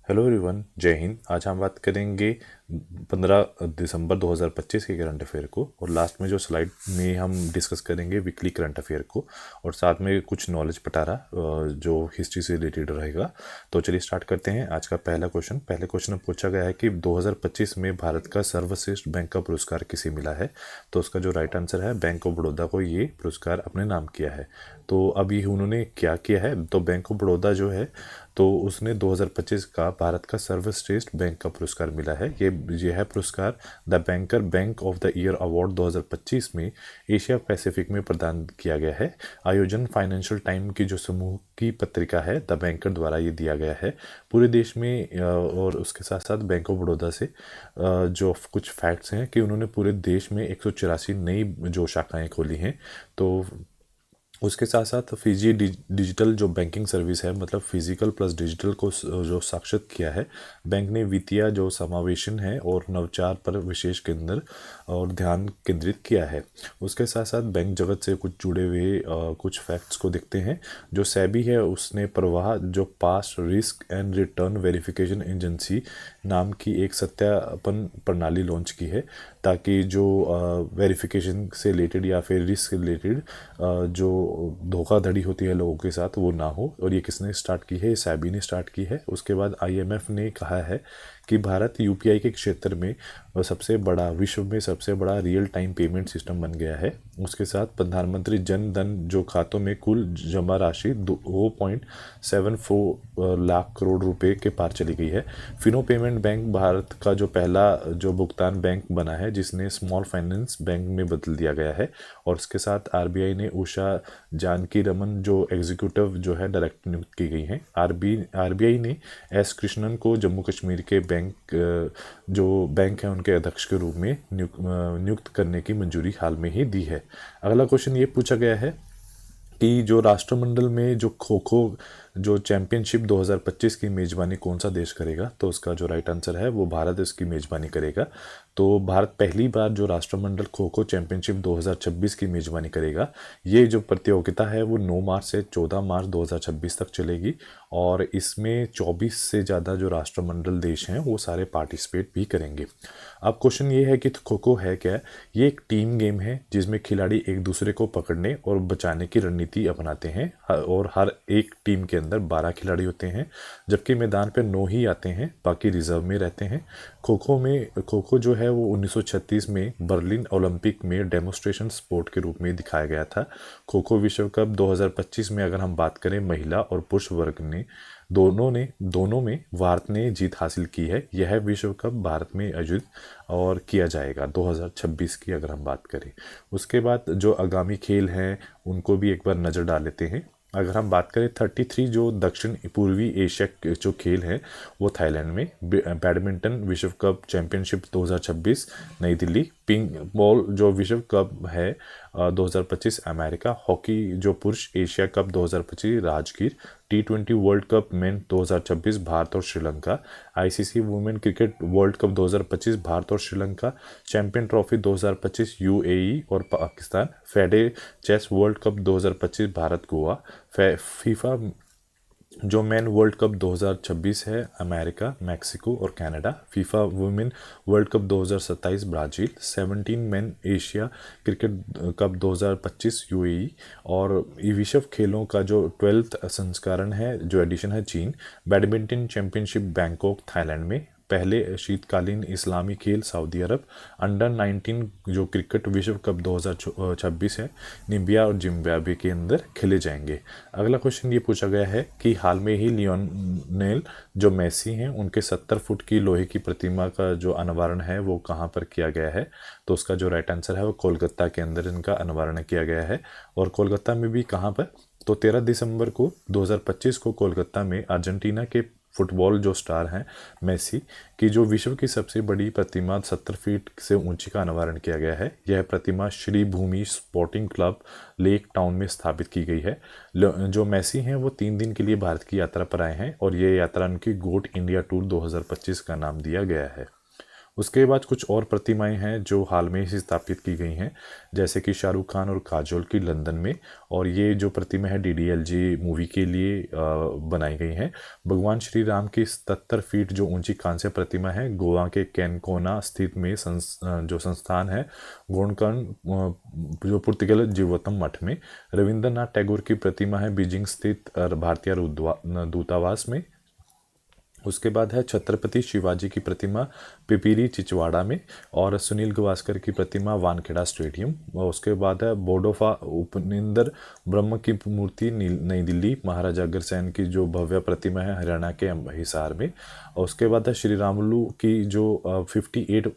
Hello everyone, जय हिंद। आज हम बात करेंगे 15 दिसंबर 2025 के करंट अफेयर को, और लास्ट में जो स्लाइड में हम डिस्कस करेंगे वीकली करंट अफेयर को, और साथ में कुछ नॉलेज पटारा जो हिस्ट्री से रिलेटेड रहेगा। तो चलिए स्टार्ट करते हैं। आज का पहले क्वेश्चन में पूछा गया है कि 2025 में भारत का सर्वश्रेष्ठ बैंक का पुरस्कार किसे मिला है। तो उसका जो राइट आंसर है, बैंक ऑफ बड़ौदा को ये पुरस्कार अपने नाम किया है। तो अभी उन्होंने क्या किया है, तो बैंक ऑफ बड़ौदा जो है, तो उसने 2025 का भारत का सर्वश्रेष्ठ बैंक का पुरस्कार मिला है। ये है पुरस्कार the banker bank of the year award 2025 में एशिया पैसिफिक में प्रदान किया गया है। आयोजन फाइनेंशियल टाइम की जो समूह की पत्रिका है द बैंकर द्वारा ये दिया गया है पूरे देश में। और उसके साथ साथ बैंक ऑफ बड़ौदा से जो कुछ फैक्ट्स हैं कि उन्होंने पूरे देश में 184 नई जो शाखाएं खोली हैं। तो उसके साथ साथ फिजी डिजिटल जो बैंकिंग सर्विस है, मतलब फिजिकल प्लस डिजिटल को जो साक्षात किया है। बैंक ने वित्तीय जो समावेशन है और नवचार पर विशेष केंद्र और ध्यान केंद्रित किया है। उसके साथ साथ बैंक जगत से कुछ जुड़े हुए कुछ फैक्ट्स को देखते हैं। जो सेबी है उसने प्रवाह जो past risk and return verification agency नाम की एक सत्यापन प्रणाली लॉन्च की है, ताकि जो वेरिफिकेशन से रिलेटेड या फिर रिस्क से रिलेटेड जो धोखाधड़ी होती है लोगों के साथ वो ना हो। और ये किसने स्टार्ट की है, सैबी ने स्टार्ट की है। उसके बाद आईएमएफ ने कहा है कि भारत यूपीआई के क्षेत्र में सबसे बड़ा, विश्व में सबसे बड़ा रियल टाइम पेमेंट सिस्टम बन गया है। उसके साथ प्रधानमंत्री जन धन जो खातों में कुल जमा राशि 2.74 लाख करोड़ रुपए के पार चली गई है। फिनो पेमेंट बैंक भारत का जो पहला जो भुगतान बैंक बना है, जिसने स्मॉल फाइनेंस बैंक में बदल दिया गया है। और उसके साथ आरबीआई ने उषा जानकी रमन जो एग्जीक्यूटिव जो है डायरेक्टर नियुक्त की गई हैं। आरबीआई ने एस कृष्णन को जम्मू कश्मीर के जो बैंक है उनके अध्यक्ष के रूप में नियुक्त करने की मंजूरी हाल में ही दी है। अगला क्वेश्चन ये पूछा गया है कि जो राष्ट्रमंडल में जो खो खो जो चैंपियनशिप 2025 की मेज़बानी कौन सा देश करेगा। तो उसका जो राइट आंसर है वो भारत इसकी मेज़बानी करेगा। तो भारत पहली बार जो राष्ट्रमंडल खो खो चैंपियनशिप 2026 की मेज़बानी करेगा। ये जो प्रतियोगिता है वो 9 मार्च से 14 मार्च 2026 तक चलेगी, और इसमें 24 से ज़्यादा जो राष्ट्रमंडल देश हैं वो सारे पार्टिसिपेट भी करेंगे। अब क्वेश्चन ये है कि खो खो है क्या। ये एक टीम गेम है जिसमें खिलाड़ी एक दूसरे को पकड़ने और बचाने की रणनीति अपनाते हैं, और हर एक टीम के अंदर 12 खिलाड़ी होते हैं, जबकि मैदान पर 9 ही आते हैं, बाकी रिजर्व में रहते हैं। खो खो जो है वो 1936 में बर्लिन ओलंपिक में डेमोस्ट्रेशन स्पोर्ट के रूप में दिखाया गया था। खो खो विश्व कप 2025 में अगर हम बात करें, महिला और पुरुष वर्ग ने दोनों में भारत ने जीत हासिल की है। यह विश्व कप भारत में आयोजित और किया जाएगा 2026 की अगर हम बात करें। उसके बाद जो आगामी खेल हैं उनको भी एक बार नज़र डाल लेते हैं। अगर हम बात करें 33 जो दक्षिण पूर्वी एशिया के जो खेल हैं वो थाईलैंड में। बैडमिंटन विश्व कप चैंपियनशिप 2026 नई दिल्ली। पिंक बॉल जो विश्व कप है 2025 अमेरिका। हॉकी जो पुरुष Asia cup 2025 Rajgir. T20 world cup main 2026 Bharat और Sri Lanka. ICC women cricket world cup 2025 Bharat और श्रीलंका। चैंपियन ट्रॉफी 2025 यूएई और Pakistan. फेडे chess world cup 2025 Bharat Goa. FIFA जो मेन वर्ल्ड कप 2026 है अमेरिका, मैक्सिको और Canada. FIFA women world cup 2027 Brazil. 17 main Asia cricket cup 2025 UAE. और विश्व खेलों का जो 12th संस्करण है, जो एडिशन है, चीन। बैडमिंटन चैंपियनशिप बैंकॉक थाईलैंड में। पहले शीतकालीन इस्लामी खेल सऊदी अरब। अंडर 19 जो क्रिकेट विश्व कप 2026 है, नामीबिया और जिम्बाब्वे के अंदर खेले जाएंगे। अगला क्वेश्चन ये पूछा गया है कि हाल में ही लियोनेल जो मेसी हैं उनके 70 फुट की लोहे की प्रतिमा का जो अनावरण है वो कहाँ पर किया गया है। तो उसका जो राइट आंसर है वो कोलकाता के अंदर इनका अनावरण किया गया है। और कोलकाता में भी कहाँ पर, तो 13 दिसंबर को 2025 को कोलकाता में अर्जेंटीना के फुटबॉल जो स्टार हैं मेसी की जो विश्व की सबसे बड़ी प्रतिमा 70 फीट से ऊंची का अनावरण किया गया है। यह प्रतिमा श्री भूमि स्पोर्टिंग क्लब लेक टाउन में स्थापित की गई है। जो मेसी हैं वो 3 दिन के लिए भारत की यात्रा पर आए हैं, और ये यात्रा उनकी गोट इंडिया टूर 2025 का नाम दिया गया है। उसके बाद कुछ और प्रतिमाएं हैं जो हाल में ही स्थापित की गई हैं, जैसे कि शाहरुख खान और काजोल की लंदन में, और ये जो प्रतिमा है DDLJ मूवी के लिए बनाई गई है। भगवान श्री राम की 77 फीट जो ऊंची कांस्य प्रतिमा है गोवा के कैनकोना स्थित में जो संस्थान है गोणकण जो पुर्तगाल जीवोत्तम मठ में। रविंद्रनाथ टैगोर की प्रतिमा है बीजिंग स्थित भारतीय दूतावास में। उसके बाद है छत्रपति शिवाजी की प्रतिमा पिपीरी चिचवाड़ा में, और सुनील गावस्कर की प्रतिमा वानखेड़ा स्टेडियम। और उसके बाद है बोडोफा उपनिंदर ब्रह्म की मूर्ति नई दिल्ली। महाराजा अग्रसेन की जो भव्य प्रतिमा है हरियाणा के हिसार में। और उसके बाद है श्री रामुलु की जो 58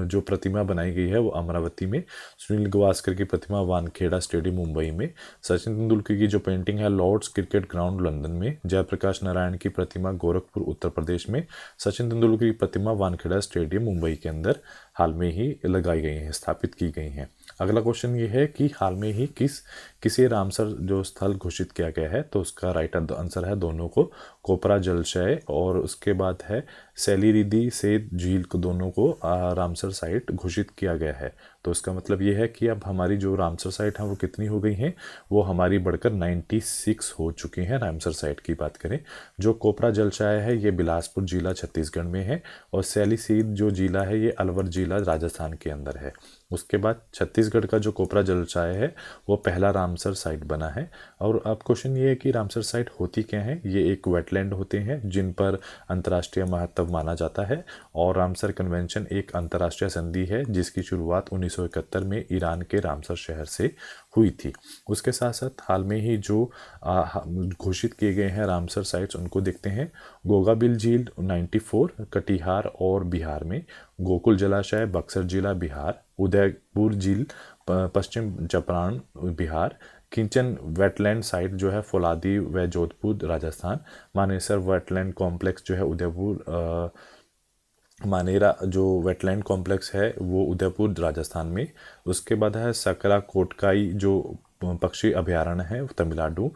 जो प्रतिमा बनाई गई है वो अमरावती में। सुनील गावस्कर की प्रतिमा वानखेड़ा स्टेडियम मुंबई में। सचिन तेंदुलकर की जो पेंटिंग है लॉर्ड्स क्रिकेट ग्राउंड लंदन में। जयप्रकाश नारायण की प्रतिमा गोरखपुर उत्तर प्रदेश में। सचिन तेंदुलकर की प्रतिमा वानखेड़ा स्टेडियम मुंबई के अंदर हाल में ही लगाई गई हैं, स्थापित की गई हैं। अगला क्वेश्चन ये है कि हाल में ही किसे रामसर जो स्थल घोषित किया गया है, तो उसका राइट आंसर है दोनों को, कोपरा जलाशय और उसके बाद है सैलीरिदी से झील को, दोनों को रामसर साइट घोषित किया गया है। तो इसका मतलब ये है कि अब हमारी जो रामसर साइट है वो कितनी हो गई हैं, वो हमारी बढ़कर 96 हो चुकी हैं। रामसर साइट की बात करें, जो कोपरा जलाशय है ये बिलासपुर जिला छत्तीसगढ़ में है, और सैलीसीद जो जिला है ये अलवर जिला राजस्थान के अंदर है। उसके बाद छत्तीसगढ़ का जो कोपरा जलाशय है वो पहला रामसर साइट बना है। और अब क्वेश्चन ये है कि रामसर साइट होती क्या है। ये एक वेटलैंड होते हैं जिन पर अंतर्राष्ट्रीय महत्व माना जाता है, और रामसर कन्वेंशन एक अंतर्राष्ट्रीय संधि है जिसकी शुरुआत 1971 में ईरान के रामसर शहर से हुई थी। उसके साथ साथ हाल में ही जो घोषित किए गए हैं रामसर साइट्स उनको देखते हैं। गोगाबिल झील 94 कटिहार और बिहार में। गोकुल जलाशय बक्सर जिला बिहार। उदयपुर झील पश्चिम चंपारण बिहार। किंचन वेटलैंड साइट जो है फौलादी व जोधपुर राजस्थान। मानेसर वेटलैंड कॉम्प्लेक्स जो है उदयपुर मानेरा जो वेटलैंड कॉम्प्लेक्स है वो उदयपुर राजस्थान में। उसके बाद है सकरा कोटकाई जो पक्षी अभयारण्य है तमिलनाडु।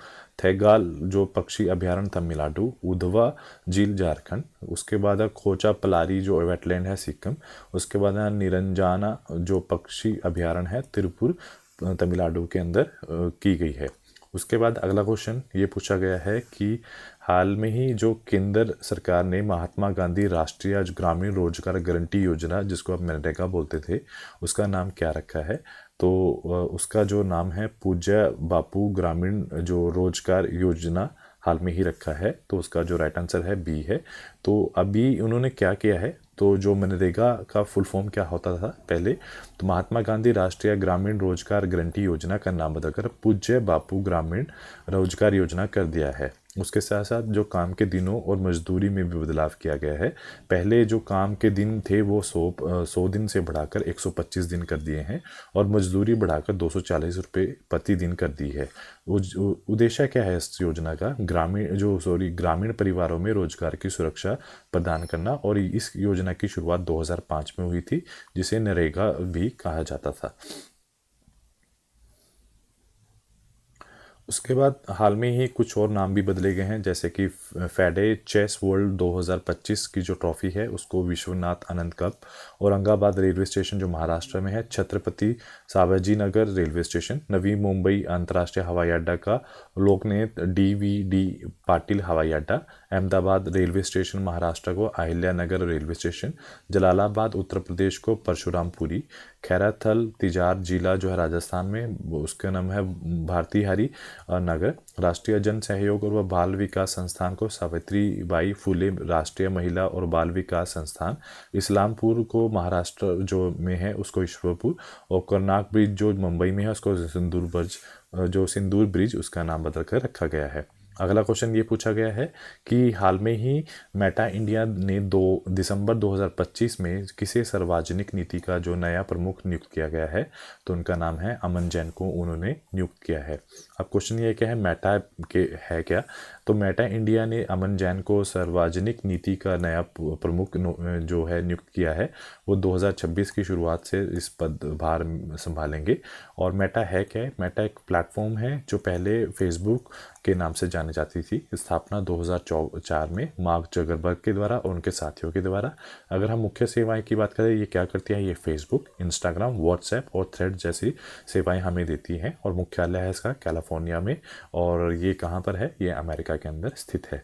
थैगाल जो पक्षी अभयारण्य तमिलनाडु। उधवा झील झारखंड। उसके बाद है खोचा पलारी जो वेटलैंड है सिक्किम। उसके बाद है निरंजाना जो पक्षी अभयारण्य है तिरुपुर तमिलनाडु के अंदर की गई है। उसके बाद अगला क्वेश्चन ये पूछा गया है कि हाल में ही जो केंद्र सरकार ने महात्मा गांधी राष्ट्रीय ग्रामीण रोजगार गारंटी योजना जिसको आप मनरेगा बोलते थे उसका नाम क्या रखा है, तो उसका जो नाम है पूज्य बापू ग्रामीण जो रोजगार योजना हाल में ही रखा है। तो उसका जो राइट आंसर है बी है। तो अभी उन्होंने क्या किया है, तो जो मनरेगा का फुल फॉर्म क्या होता था पहले, तो महात्मा गांधी राष्ट्रीय ग्रामीण रोजगार गारंटी योजना का नाम बदलकर पूज्य बापू ग्रामीण रोजगार योजना कर दिया है। उसके साथ साथ जो काम के दिनों और मजदूरी में भी बदलाव किया गया है। पहले जो काम के दिन थे वो 100 दिन से बढ़ाकर 125 दिन कर दिए हैं, और मजदूरी बढ़ाकर 240 रुपये प्रति दिन कर दी है। उद्देश्य क्या है इस योजना का, ग्रामीण परिवारों में रोजगार की सुरक्षा प्रदान करना। और इस योजना की शुरुआत 2005 में हुई थी जिसे नरेगा भी कहा जाता था। उसके बाद हाल में ही कुछ और नाम भी बदले गए हैं, जैसे कि फेडे चेस वर्ल्ड 2025 की जो ट्रॉफी है उसको Vishwanath Anand cup. Aurangabad railway station जो महाराष्ट्र में है, छत्रपति संभाजी नगर रेलवे स्टेशन, नवी मुंबई अंतर्राष्ट्रीय हवाई अड्डा का लोकनाथ DVD पाटिल हवाई अड्डा, अहमदाबाद रेलवे स्टेशन महाराष्ट्र को अहिल्या नगर रेलवे स्टेशन, जलालाबाद उत्तर प्रदेश को परशुरामपुरी, खैराथल तिजार जिला जो है राजस्थान में उसका नाम है भारतीहरी नगर, राष्ट्रीय जन सहयोग और बाल विकास संस्थान को सावित्रीबाई फुले राष्ट्रीय महिला और बाल विकास संस्थान, इस्लामपुर को महाराष्ट्र जो में है उसको ईश्वरपुर, और कर्नाक ब्रिज जो मुंबई में है उसको सिंदूर ब्रिज उसका नाम बदल कर रखा गया है। अगला क्वेश्चन ये पूछा गया है कि हाल में ही मेटा इंडिया ने 2 दिसंबर 2025 में किसे सार्वजनिक नीति का जो नया प्रमुख नियुक्त किया गया है, तो उनका नाम है अमन जैन को उन्होंने नियुक्त किया है। अब क्वेश्चन ये क्या है, मेटा के है क्या, तो मेटा इंडिया ने अमन जैन को सार्वजनिक नीति का नया प्रमुख जो है नियुक्त किया है। वो 2026 की शुरुआत से इस पदभार संभालेंगे। और मेटा है क्या है? मेटा एक प्लेटफॉर्म है जो पहले फेसबुक के नाम से जानी जाती थी। स्थापना 2004 में मार्क जगरबर्ग के द्वारा और उनके साथियों के द्वारा। अगर हम मुख्य सेवाएं की बात करें, ये क्या करती है? ये फेसबुक, इंस्टाग्राम, व्हाट्सएप और थ्रेड जैसी सेवाएं हमें देती हैं। और मुख्यालय है इसका कैलिफोर्निया में। और ये कहाँ पर है? ये अमेरिका के अंदर स्थित है।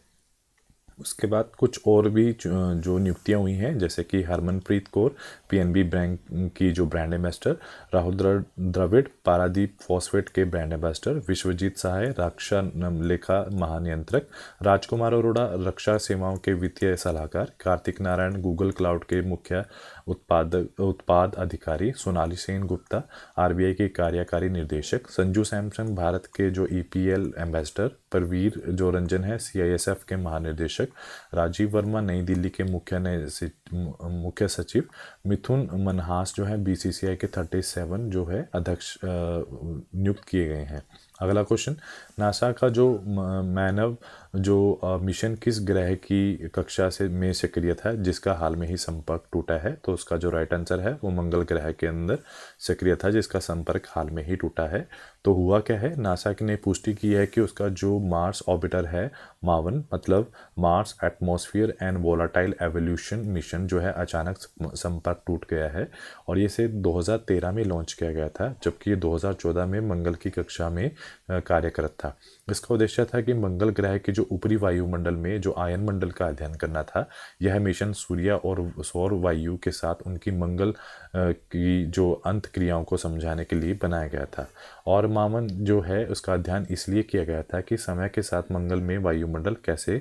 उसके बाद कुछ और भी जो नियुक्तियां हुई हैं, जैसे कि हरमनप्रीत कौर पीएनबी बैंक की जो brand ambassador, Rahul Dravid Paradeep phosphate के ब्रांड एम्बेसडर, विश्वजीत सहाय रक्षा लेखा महानियंत्रक, राजकुमार अरोड़ा रक्षा सेवाओं के वित्तीय सलाहकार, कार्तिक नारायण गूगल क्लाउड के मुख्य उत्पाद अधिकारी, सोनाली सेन गुप्ता आरबीआई के कार्यकारी निदेशक, संजू सैमसन भारत के जो ईपीएल एम्बेसडर, परवीर जो रंजन है सीआईएसएफ के महानिदेशक, राजीव वर्मा नई दिल्ली के मुख्य सचिव, मिथुन मनहास जो है बीसीसीआई के 37 जो है अध्यक्ष नियुक्त किए गए हैं। अगला क्वेश्चन, नासा का जो मानव जो मिशन किस ग्रह की कक्षा में सक्रिय था जिसका हाल में ही संपर्क टूटा है? तो उसका जो राइट आंसर है वो मंगल ग्रह के अंदर सक्रिय था जिसका संपर्क हाल में ही टूटा है। तो हुआ क्या है? नासा ने पुष्टि की है कि उसका जो मार्स ऑर्बिटर है मावन, मतलब Mars atmosphere and volatile evolution mission जो है अचानक संपर्क टूट गया है। और ये से 2013 में लॉन्च किया गया था, जबकि ये 2014 में मंगल की कक्षा में कार्यरत था। इसका उद्देश्य था कि मंगल ग्रह के जो ऊपरी वायुमंडल में जो आयन मंडल का अध्ययन करना था। यह मिशन सूर्य और सौर वायु के साथ उनकी मंगल की जो अंत क्रियाओं को समझाने के लिए बनाया गया था। और मावन जो है उसका अध्ययन इसलिए किया गया था कि समय के साथ मंगल में वायुमंडल कैसे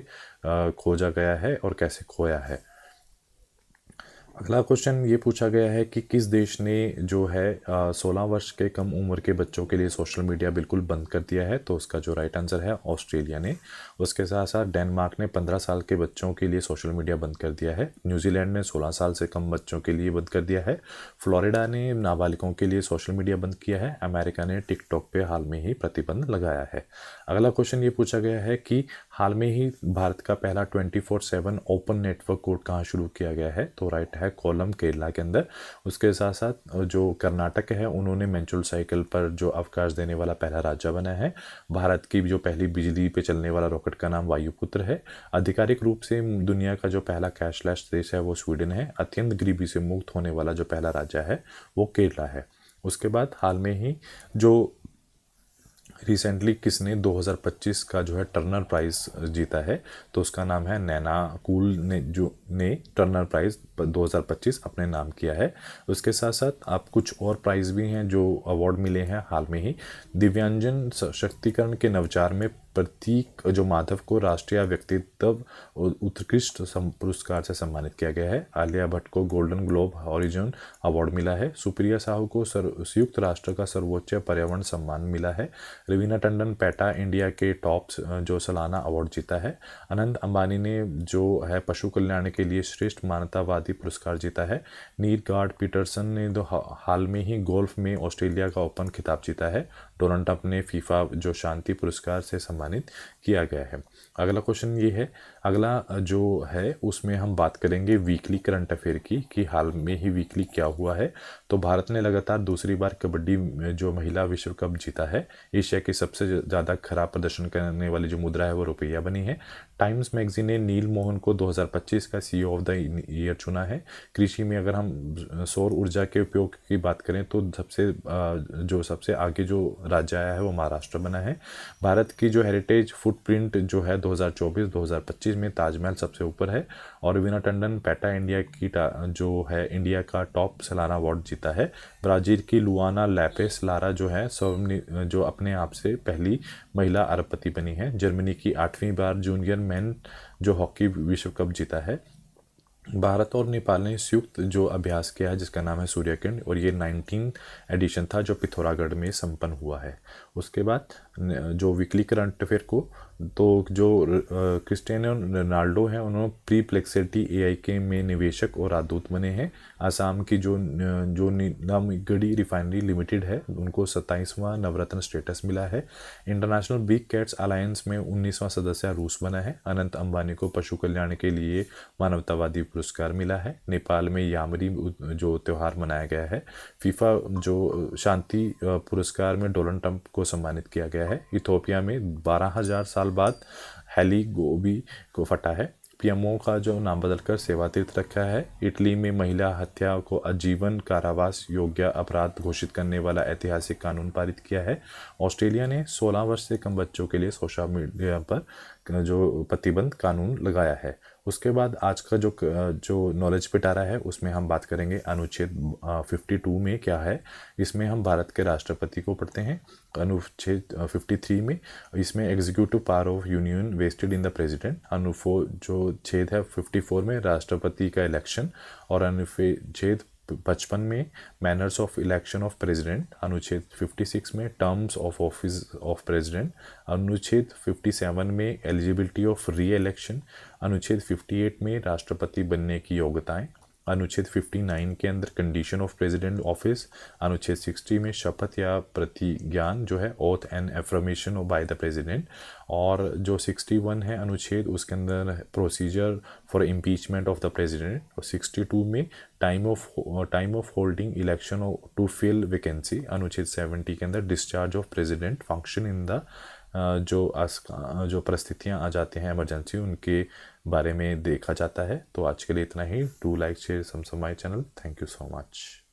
खोजा गया है और कैसे खोया है। अगला क्वेश्चन ये पूछा गया है कि किस देश ने जो है 16 वर्ष के कम उम्र के बच्चों के लिए सोशल मीडिया बिल्कुल बंद कर दिया है? तो उसका जो राइट आंसर है ऑस्ट्रेलिया ने। उसके साथ साथ डेनमार्क ने 15 साल के बच्चों के लिए सोशल मीडिया बंद कर दिया है। न्यूजीलैंड ने 16 साल से कम बच्चों के लिए बंद कर दिया है। फ्लोरिडा ने नाबालिगों के लिए सोशल मीडिया बंद किया है। अमेरिका ने टिकटॉक पे हाल में ही प्रतिबंध लगाया है। अगला क्वेश्चन ये पूछा गया है कि हाल में ही भारत का पहला 24/7 ओपन नेटवर्क कोर्ट कहाँ शुरू किया गया है? तो राइट है कोलम केरला के अंदर। उसके साथ साथ जो कर्नाटक है उन्होंने मेंचुरल साइकिल पर जो अवकाश देने वाला पहला राज्य बना है। भारत की जो पहली बिजली पे चलने वाला रॉकेट का नाम वायुपुत्र है। आधिकारिक रूप से दुनिया का जो पहला कैशलेस देश है वो स्वीडन है। अत्यंत गरीबी से मुक्त होने वाला जो पहला राज्य है वो केरला है। उसके बाद हाल में ही जो रिसेंटली किसने 2025 का जो है टर्नर प्राइज़ जीता है? तो उसका नाम है नैना कूल ने टर्नर प्राइज़ 2025 अपने नाम किया है। उसके साथ साथ आप कुछ और प्राइज़ भी हैं जो अवार्ड मिले हैं हाल में ही। दिव्यांगजन सशक्तिकरण के नवचार में प्रतीक जो माधव को राष्ट्रीय व्यक्तित्व उत्कृष्ट पुरस्कार से सम्मानित किया गया है। आलिया भट्ट को गोल्डन ग्लोब हॉरिजॉन अवार्ड मिला है। सुप्रिया साहू को संयुक्त राष्ट्र का सर्वोच्च पर्यावरण सम्मान मिला है। रवीना टंडन पेटा इंडिया के टॉप जो सालाना अवार्ड जीता है। अनंत अंबानी ने जो है पशु कल्याण के लिए श्रेष्ठ मानवतावादी पुरस्कार जीता है। नील गार्ड पीटरसन ने तो हाल में ही गोल्फ में ऑस्ट्रेलिया का ओपन खिताब जीता है। डोनाल्ड ट्रंप ने फीफा जो शांति पुरस्कार से सम्मानित किया गया है। अगला क्वेश्चन ये है, अगला जो है उसमें हम बात करेंगे वीकली करंट अफेयर की कि हाल में ही वीकली क्या हुआ है। तो भारत ने लगातार दूसरी बार कबड्डी जो महिला विश्व कप जीता है। एशिया की सबसे ज़्यादा खराब प्रदर्शन करने वाली जो मुद्रा है वो रुपया बनी है। टाइम्स मैगजीन ने नील मोहन को 2025 का सीईओ ऑफ द ईयर चुना है। कृषि में अगर हम सौर ऊर्जा के उपयोग की बात करें तो सबसे आगे जो राज्य आया है वो महाराष्ट्र बना है। भारत की जो हेरिटेज फुटप्रिंट जो है 2024-2025 में ताजमहल सबसे ऊपर है। और रवीना टंडन पेटा इंडिया की जो है इंडिया का टॉप सालाना अवार्ड जीता है। ब्राज़ील की लुआना लैपेस लारा जो है जो अपने आप से पहली महिला अरबपति बनी है। जर्मनी की 8वीं बार जूनियर मेन जो हॉकी विश्व कप जीता है। भारत और नेपाल ने संयुक्त जो अभ्यास किया है जिसका नाम है सूर्यकिरण, और ये 19 एडिशन था जो पिथौरागढ़ में संपन्न हुआ है। उसके बाद जो वीकली करंट अफेयर को, तो जो क्रिस्टियानो रोनाल्डो हैं उन्होंने प्री प्लेक्सिटी एआई में निवेशक और राजदूत बने हैं। असम की जो नीलामगढ़ी रिफाइनरी लिमिटेड है उनको 27वां नवरत्न स्टेटस मिला है। इंटरनेशनल बिग कैट्स अलायंस में 19वां सदस्य रूस बना है। अनंत अंबानी को पशु कल्याण के लिए मानवतावादी पुरस्कार मिला है। नेपाल में यामरी जो त्यौहार मनाया गया है। फीफा जो शांति पुरस्कार में डोनाल्ड ट्रंप को सम्मानित किया गया है। इथोपिया में 12,000 साल बाद हेली गोबी को फटा है। पीएमओ का जो नाम बदलकर सेवा तीर्थ रखा है। इटली में महिला हत्या को आजीवन कारावास योग्य अपराध घोषित करने वाला ऐतिहासिक कानून पारित किया है। ऑस्ट्रेलिया ने 16 वर्ष से कम बच्चों के लिए सोशल मीडिया पर जो प्रतिबंध कानून लगाया है। उसके बाद आज का जो नॉलेज पिटारा है उसमें हम बात करेंगे अनुच्छेद 52 में क्या है। इसमें हम भारत के राष्ट्रपति को पढ़ते हैं। अनुच्छेद 53 में इसमें executive power of union vested in the president. जो छेद है 54 में राष्ट्रपति का इलेक्शन। और अनुच्छेद 55 में manners of election of president. अनुच्छेद 56 में terms of office of president. अनुच्छेद 57 में एलिजिबिलिटी ऑफ री इलेक्शन। अनुच्छेद 58 में राष्ट्रपति बनने की योग्यताएं। अनुच्छेद 59 के अंदर कंडीशन ऑफ प्रेसिडेंट ऑफिस। अनुच्छेद 60 में शपथ या प्रतिज्ञान जो है oath and affirmation by the president. और जो 61 है अनुच्छेद उसके अंदर procedure for impeachment of the president. और 62 में time of holding election to fill vacancy. अनुच्छेद 70 के अंदर discharge of president function in the जो परिस्थितियाँ आ जाती हैं इमरजेंसी उनके बारे में देखा जाता है। तो आज के लिए इतना ही। Do like share subscribe my channel. Thank you so much.